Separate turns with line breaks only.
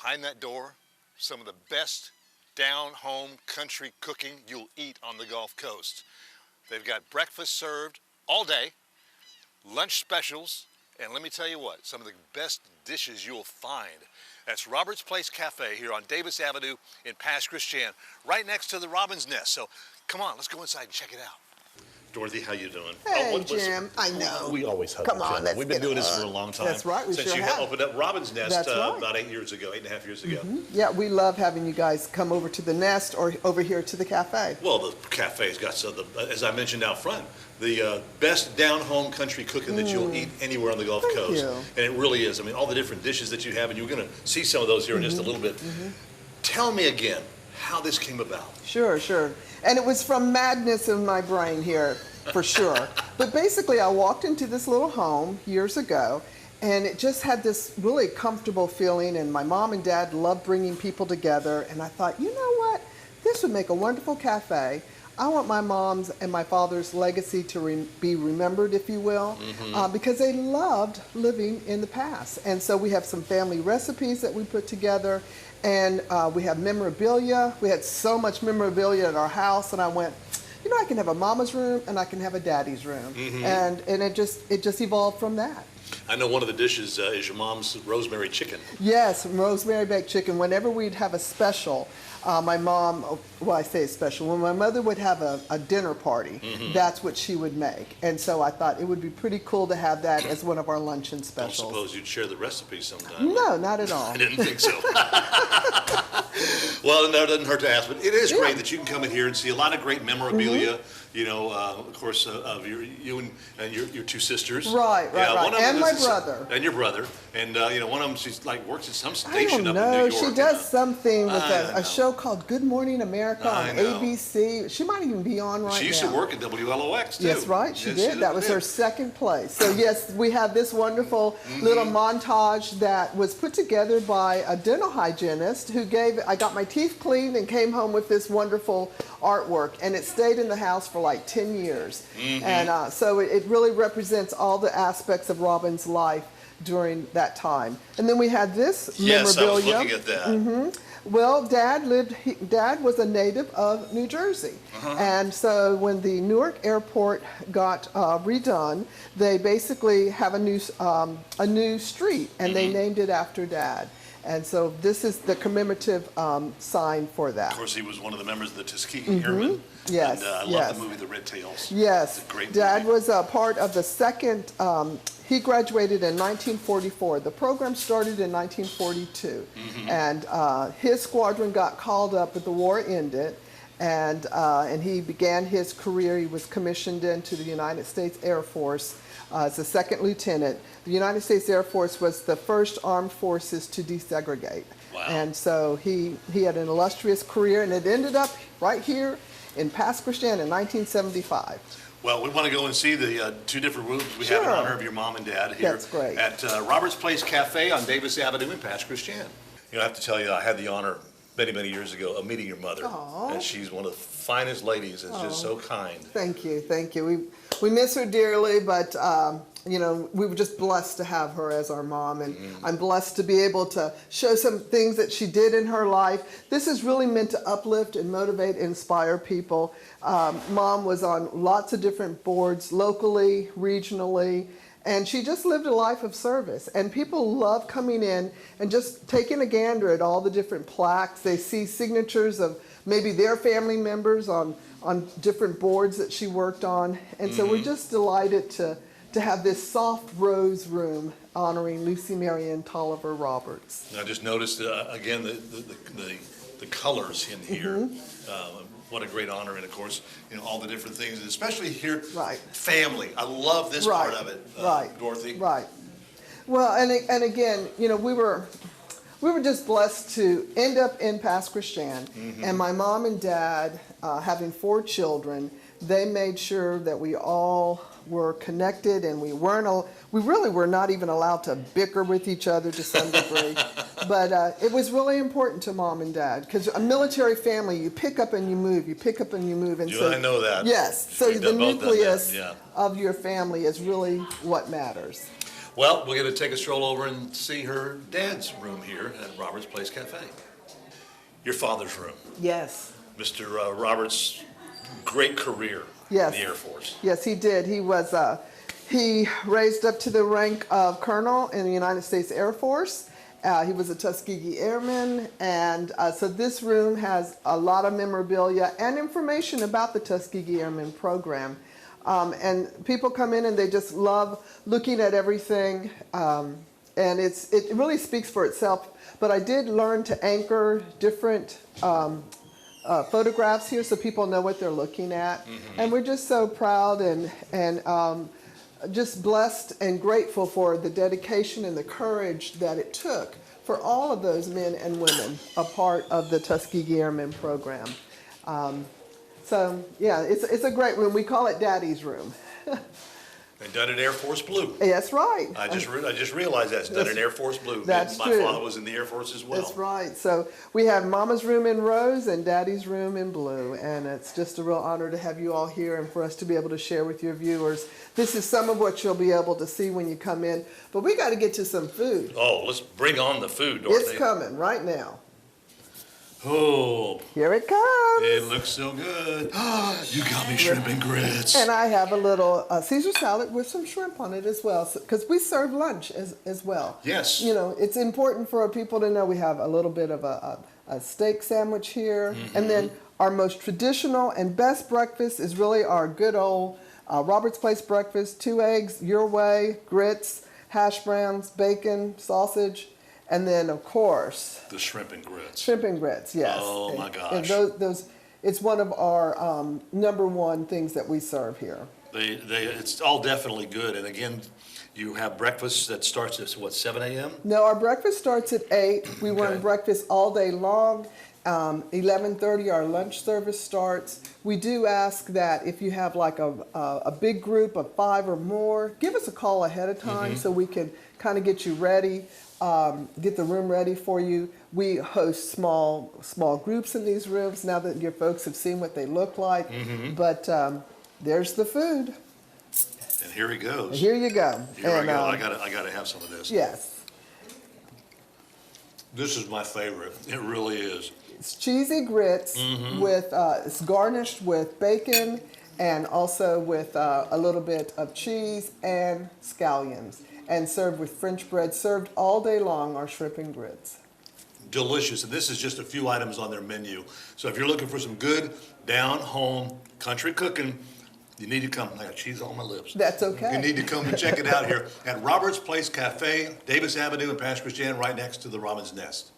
behind that door, some of the best down-home country cooking you'll eat on the Gulf Coast. They've got breakfast served all day, lunch specials, and let me tell you what, some of the best dishes you'll find. That's Roberts Place Cafe here on Davis Avenue in Pass Christian, right next to the Robin's Nest. So come on, let's go inside and check it out. Dorothy, how you doing?
Hey, Jim. I know.
We always hug
Come on, let's
We've been
get
doing this
on.
for a long time.
That's right, we
Since
sure
you
have.
opened up Robin's Nest
That's right.
about 8 years ago, 8.5 years ago.
Yeah, we love having you guys come over to the Nest or over here to the cafe.
Well, the cafe's got some, as I mentioned out front, the best down-home country cooking that you'll eat anywhere on the Gulf Coast.
you.
And it really is. I mean, all the different dishes that you have, and you're going to see some of those here in just a little bit. Tell me again how this came about.
Sure, sure. And it was from madness in my brain here, for sure. But basically, I walked into this little home years ago, and it just had this really comfortable feeling, and my mom and dad loved bringing people together, and I thought, you know what? This would make a wonderful cafe. I want my mom's and my father's legacy to be remembered, if you will, because they loved living in the past. And so we have some family recipes that we put together, and we have memorabilia. We had so much memorabilia at our house, and I went, you know, I can have a mama's room and I can have a daddy's room. And it just evolved from that.
I know one of the dishes is your mom's rosemary chicken.
Yes, rosemary baked chicken. Whenever we'd have a special, my mom, well, I say special, when my mother would have a dinner party, that's what she would make. And so I thought it would be pretty cool to have that as one of our luncheon specials.
I don't suppose you'd share the recipe sometime.
No, not at all.
I didn't think so. Well, no, it doesn't hurt to ask, but it is great that you can come in here and see a lot of great memorabilia. You know, of course, of you and your two sisters.
Right. And my brother.
And your brother. And, you know, one of them, she's like, works at some
I
station
don't
up in
know.
New York.
She does something with a show called Good Morning America on
know.
ABC. She might even be on right now.
She used to work at WLOX, too.
Yes, right. She
Yes,
did. That was her second place. So, yes, we have this wonderful little montage that was put together by a dental hygienist who I got my teeth cleaned and came home with this wonderful artwork. And it stayed in the house for like 10 years. And so it really represents all the aspects of Robin's life during that time. And then we had this memorabilia.
I was looking at that.
Well, Dad was a native of New Jersey. And so when the Newark airport got redone, they basically have a new street, and they named it after Dad. And so this is the commemorative sign for that.
Of course, he was one of the members of the Tuskegee Airmen.
Yes,
And I love the movie The Red Tails.
Yes.
It's a great
Dad
movie.
was a part of the second, he graduated in 1944. The program started in 1942. And his squadron got called up, but the war ended. And he began his career. He was commissioned into the United States Air Force as a second lieutenant. The United States Air Force was the first armed forces to desegregate.
Wow.
And so he had an illustrious career, and it ended up right here in Pass Christian in 1975.
Well, we want to go and see the two different rooms we have in
Sure.
honor of your mom and dad here
That's great.
at Roberts Place Cafe on Davis Avenue in Pass Christian. You know, I have to tell you, I had the honor many, many years ago of meeting your mother.
Aw.
And she's one of the finest ladies and just so kind.
Thank you, thank you. We miss her dearly, but you know, we were just blessed to have her as our mom, and I'm blessed to be able to show some things that she did in her life. This is really meant to uplift and motivate, inspire people. Mom was on lots of different boards, locally, regionally, and she just lived a life of service. And people love coming in and just taking a gander at all the different plaques. They see signatures of maybe their family members on different boards that she worked on. And so we're just delighted to have this soft rose room honoring Lucy Marion Tolliver Roberts.
I just noticed, again, the colors in here. What a great honor, and of course, you know, all the different things, and especially here, family. I love this part of it, Dorothy.
Right. Well, and again, you know, we were just blessed to end up in Pass Christian, and my mom and dad, having 4 children, they made sure that we all were connected, and we really were not even allowed to bicker with each other to some degree. But it was really important to Mom and Dad, because a military family, you pick up and you move, and
I know that.
Yes, so
We've
the
both done that,
nucleus
yeah.
of your family is really what matters.
Well, we're going to take a stroll over and see her dad's room here at Roberts Place Cafe. Your father's room.
Yes.
Mr. Roberts, great career
Yes.
in the Air Force.
Yes, he did. He raised up to the rank of colonel in the United States Air Force. He was a Tuskegee Airman, and so this room has a lot of memorabilia and information about the Tuskegee Airmen program. And people come in and they just love looking at everything, and it really speaks for itself. But I did learn to anchor different photographs here so people know what they're looking at. Mm-hmm. And we're just so proud and just blessed and grateful for the dedication and the courage that it took for all of those men and women a part of the Tuskegee Airmen program. So yeah, it's a great room. We call it Daddy's room.
And done in Air Force blue.
That's right.
I just realized that's done in Air Force blue.
That's
My
true.
father was in the Air Force as well.
That's right. So we have Mama's room in rose and Daddy's room in blue. And it's just a real honor to have you all here and for us to be able to share with your viewers. This is some of what you'll be able to see when you come in. But we got to get to some food.
Oh, let's bring on the food, Dorothy.
It's coming right now.
Oh,
Here it comes.
it looks so good. You got me shrimp and grits.
And I have a little Caesar salad with some shrimp on it as well, because we serve lunch as well.
Yes.
You know, it's important for people to know we have a little bit of a steak sandwich here. Mm-hmm. And then our most traditional and best breakfast is really our good old Roberts Place breakfast. 2 eggs, your way, grits, hash browns, bacon, sausage. And then, of course,
the shrimp and grits.
Shrimp and grits, yes.
Oh, my gosh.
And those, it's one of our number one things that we serve here.
It's all definitely good. And again, you have breakfast that starts at, what, 7 a.m.?
No, our breakfast starts at 8. We run breakfast all day long. 11:30, our lunch service starts. We do ask that if you have like a big group of 5 or more, give us a call ahead of time so we can kind of get you ready. Get the room ready for you. We host small groups in these rooms now that your folks have seen what they look like. Mm-hmm. But there's the food.
And here he goes.
Here you go.
Here I go. I gotta have some of this.
Yes.
This is my favorite. It really is.
It's cheesy grits with it's garnished with bacon and also with a little bit of cheese and scallions. And served with French bread, served all day long, our shrimp and grits.
Delicious, and this is just a few items on their menu. So if you're looking for some good, down-home country cooking, you need to come. I got cheese on my lips.
That's okay.
You need to come and check it out here at Roberts Place Cafe, Davis Avenue in Pass Christian, right next to the Robin's Nest.